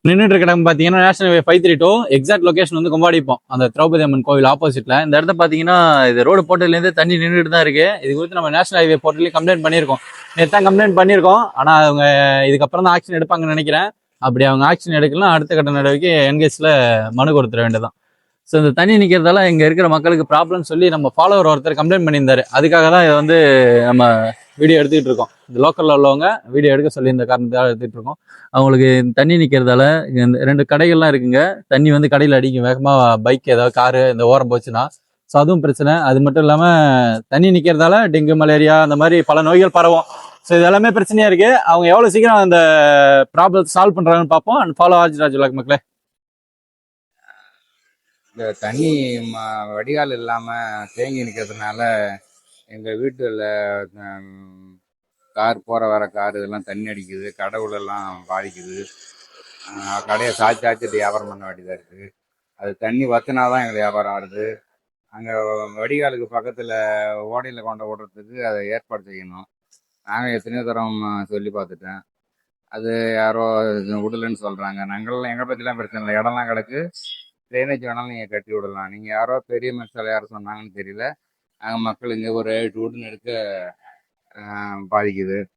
நின்றுட்டு இருக்க இடம் பார்த்தீங்கன்னா நேஷனல் ஹைவே 532 எக்ஸாக்ட் லொகேஷன் வந்து கொம்பாடிப்போம் அந்த திரௌபதி அம்மன் கோவில் ஆப்போசிட்ல. இந்த இடத்த பார்த்தீங்கன்னா இது ரோடு போட்டதுலேருந்து தண்ணி நின்றுட்டு தான் இருக்கு. இது குறித்து நம்ம நேஷனல் ஹைவே போர்ட்டலையும் கம்ப்ளைண்ட் பண்ணியிருக்கோம். நேற்று தான் கம்ப்ளைண்ட் பண்ணியிருக்கோம். ஆனால் அவங்க இதுக்கப்புறம் தான் ஆக்ஷன் எடுப்பாங்கன்னு நினைக்கிறேன். அப்படி அவங்க ஆக்ஷன் எடுக்கலாம் அடுத்த கட்ட நடவடிக்கை என்கேஜ்ல மனு கொடுத்துட வேண்டியதான். ஸோ இந்த தண்ணி நிற்கிறதால இங்கே இருக்கிற மக்களுக்கு ப்ராப்ளம் சொல்லி நம்ம ஃபாலோவர் ஒருத்தர் கம்ப்ளைண்ட் பண்ணியிருந்தாரு. அதுக்காக தான் இதை வந்து நம்ம வீடியோ எடுத்துக்கிட்டு இருக்கோம். இந்த லோக்கலில் உள்ளவங்க வீடியோ எடுக்க சொல்லி இந்த காரணத்தாக எடுத்துகிட்டு இருக்கோம். அவங்களுக்கு தண்ணி நிற்கிறதால இந்த 2 கடைகள்லாம் இருக்குங்க. தண்ணி வந்து கடையில் அடிக்கும் வேகமாக, பைக் ஏதாவது காரு இந்த ஓரம் போச்சுன்னா. ஸோ அதுவும் பிரச்சனை. அது மட்டும் இல்லாமல் தண்ணி நிற்கிறதால டெங்கு மலேரியா அந்த மாதிரி பல நோய்கள் பரவும். ஸோ இது எல்லாமே பிரச்சனையாக இருக்குது. அவங்க எவ்வளோ சீக்கிரம் அந்த ப்ராப்ளத்தை சால்வ் பண்ணுறாங்கன்னு பார்ப்போம். அண்ட் ஃபாலோ ஆஜ்ராஜ் விலாக் மக்களே. இந்த தண்ணி வடிகால் இல்லாமல் தேங்கி நிற்கிறதுனால எங்கள் வீட்டில் கார் போகிற வர கார் இதெல்லாம் தண்ணி அடிக்குது, கடவுளெல்லாம் பாதிக்குது. கடையை சாய்ச்சாச்சிட்டு வியாபாரம் பண்ண வேண்டியதாக இருக்குது. அது தண்ணி வற்றினா தான் எங்களுக்கு வியாபாரம் ஆகுது. அங்கே வடிகாலுக்கு பக்கத்தில் ஓடையில் கொண்டு விடுறதுக்கு அதை ஏற்பாடு செய்யணும். நாங்கள் எத்தனையோ தரம் சொல்லி பார்த்துட்டேன். அது யாரோ விடலன்னு சொல்கிறாங்க. எங்களை பற்றிலாம் பிரச்சனை இல்லை, இடம்லாம் கிடக்கு, ட்ரைனேஜ் வேணாலும் நீங்கள் கட்டி விடலாம். நீங்கள் யாரோ பெரிய மனுஷால் யாரும் சொன்னாங்கன்னு தெரியல. நாங்கள் மக்கள் இங்கே ஒரு 8 வீடுன்னு எடுக்க பாதிக்குது.